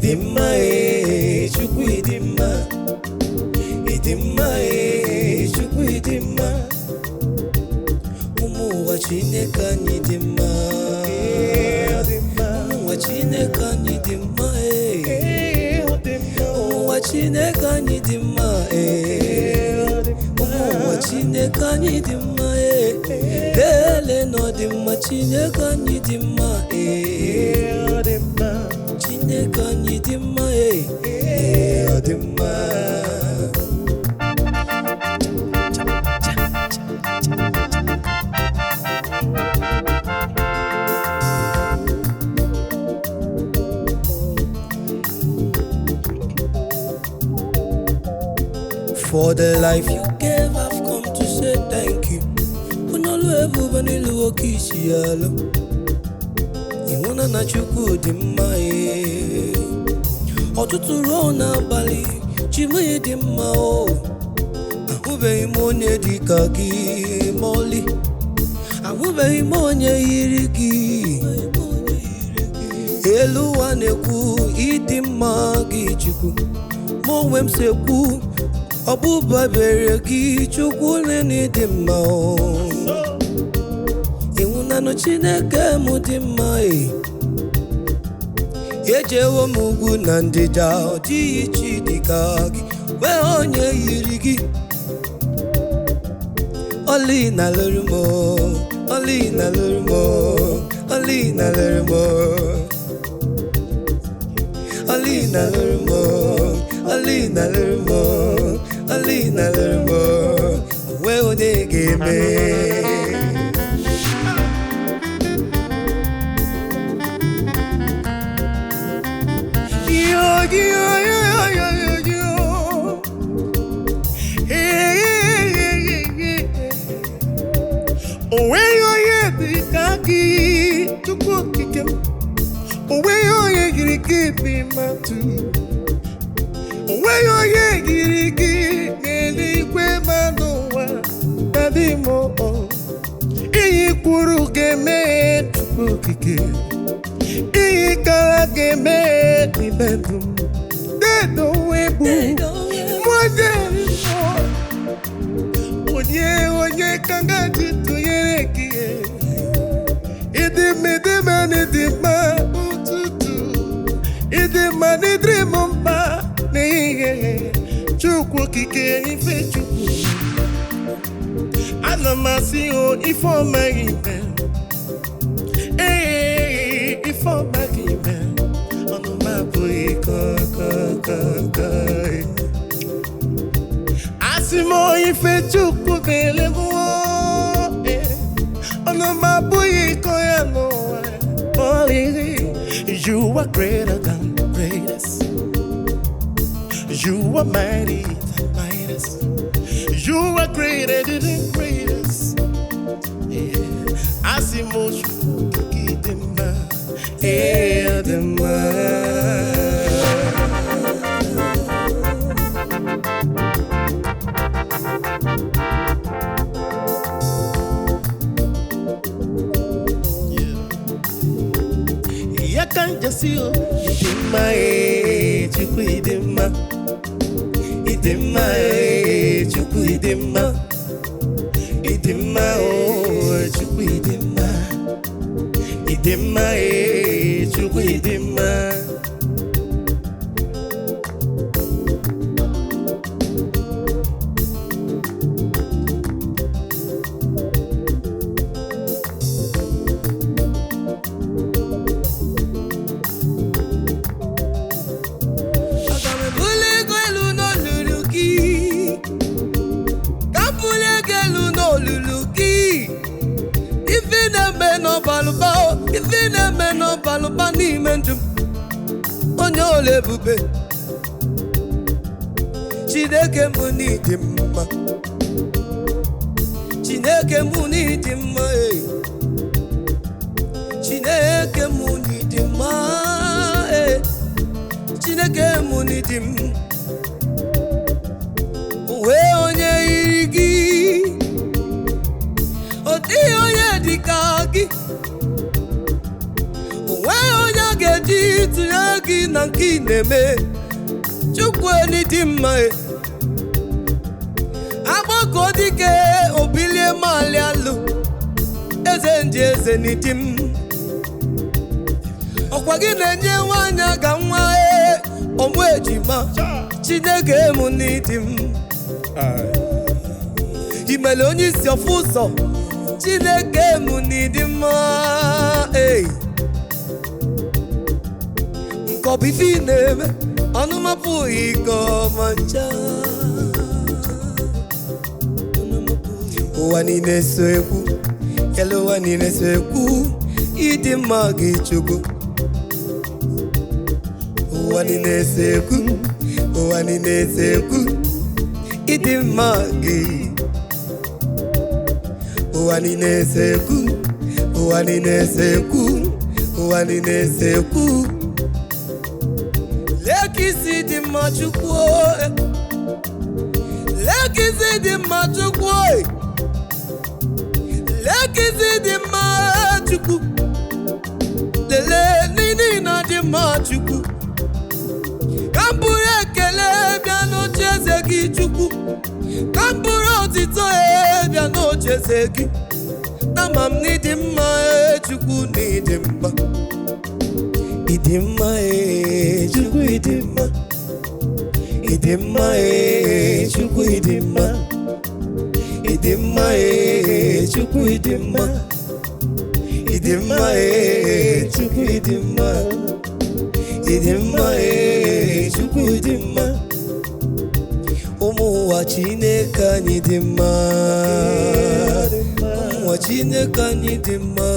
dinma chukwu dinma chukwu dinma ụmụ Chineke anyị dinma ụmụ Chineke anyị dinma ụmụ Chineke anyị dinma ụmụ Chineke anyị dinma dele no dinma Chineke anyị dinma Chineke anyị dinma dinma. For the life you gave, I've come to say thank you. Unolu ebubani luo kisialo. Iwana na chukwu dinma Ọtụtụ ruo n'abalị chime dinma Ahụbeghị m onye dịka gị mọlị. Ahụbeghị m onye yiri gị. Elu ụwa na-ekwu ịdị mma gị chukwu. Mụ onwe m sekwu ọbụba bere gị chukwu nene dị mma ịhụnanụ Chineke m dị mma ejewo m ugwu na ndịda ọ dịghị chi dịka gị wee onye yiri gị ọlị na lụrụ m ọlị na lụrụ m ọlị na lụrụ m ọlị na lụrụ m ọlị na lụrụ m Alina lermo, where they give me. Where you the kaki to cook him? Where you give me my two? Where you give me manua, Dadimo, Ikuru game to cook again. Ikara game in bedroom. They don't wait, more than Oye, Kangati to Yereki. It made the man in the man to it the money dream on my. Chukwu kike ife chukwu ana masị o ife ọma ibe ife ọma ibe ọnụ mabụghị kọkọkọkọ asị m ife chukwu bele bụ ọnụ mabụghị kọ ya n'ụwa you are greater than greatest. You are mighty than mightiest. You are greater than greatest. I see motion to keep them I can't just see you. Dinma, chukwu dinma, oh chukwu dinma, chukwu dinma. Ifine meno baluba ni mentum onyo lebube Chineke mu ni dimma Chineke mu ni dimma Chineke mu ni dimma Chineke mu ni dimma we onye irigi oti onye dikagi tụnyere gị na nke ị na-eme. Chukwu dị mma. Agbakọ dike obilie mali alụ. Eze ndị eze n'ịdị m. Ọkwa gị na-enye nwanyị aga nwa ọmụ ejima. Chineke m n'ịdị m. Imele onye isi ọfụ ụzọ. Chineke m n'ịdị mma. Nkọbụ ife ị na-eme ọnụ mapụghị iko ma ncha. Ụwa niile so ekwu, ele ụwa niile so ekwu, ịdị mma gị Chukwu. Ụwa niile so ekwu, ụwa niile so ekwu, ịdị mma gị. Ụwa niile so ekwu, ụwa niile so ekwu, ụwa niile so ekwu. Lekisi dị mma Chukwu. Lekisi dị mma Chukwu. Lekisi dị mma Chukwu. Lele nini na dị mma Chukwu. Ka m bụrụ ekele bịa n'ocheeze gị Chukwu. Ka m bụrụ otito bịa n'ocheeze gị. Na ma m n'ịdị mma Chukwu n'ịdị mma. Ịdị mma Chukwu ịdị mma. Ịdị mma Chukwu ịdị mma. Ịdị mma Chukwu ịdị mma. Ịdị mma Chukwu ịdị mma. Ịdị mma Chukwu ịdị mma. Ụmụ ụwa Chineke anyị dị mma. Ụmụ ụwa Chineke anyị dị mma.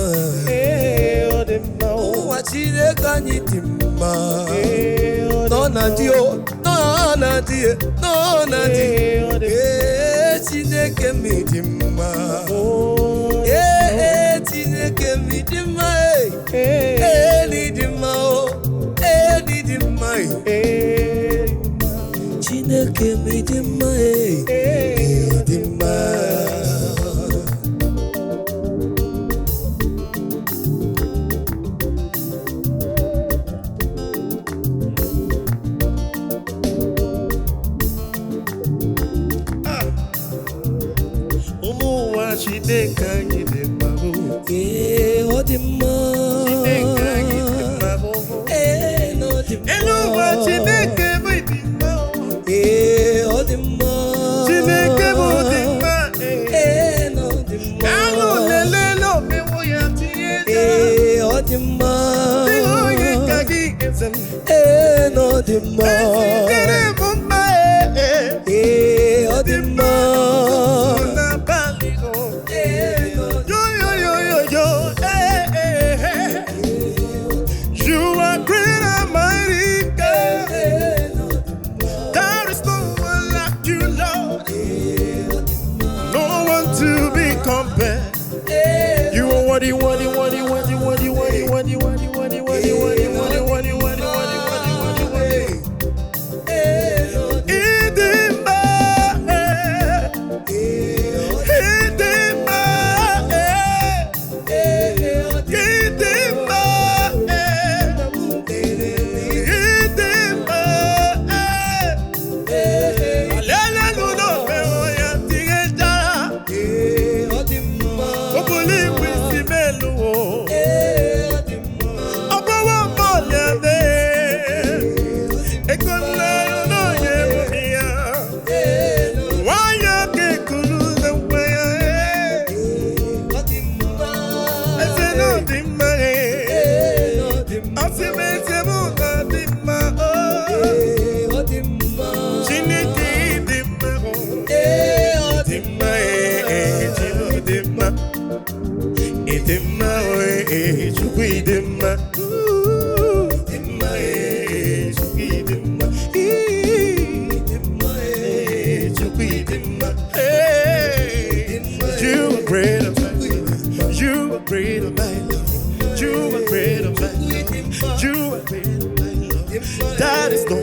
Ụwa Chineke anyị dị mma. Nọ na di o, nọ na di, nọ na di. Chineke m dị mma. Chineke m dị mma. Dị mma o, dị mma. Chineke m dị mma. Dị mma. Chineke anyị dị mma. Ọ dị mma. Chineke anyị dị mma. Ọ dị mma. Elu ụwa Chineke bụ dị mma. Ọ dị mma. Chineke bụ dị mma. Ọ dị mma. Alụ lelele omewo ya tinye eze. Ọ dị mma. Dị onye ka gị eze m. Ọ dị mma. Ezitere m mma. Ọ dị mma. You are what you want, you want, you want, you want, you want, you want, you want, you want, you want, you want, you want, you want, you want, you want, you want. That is no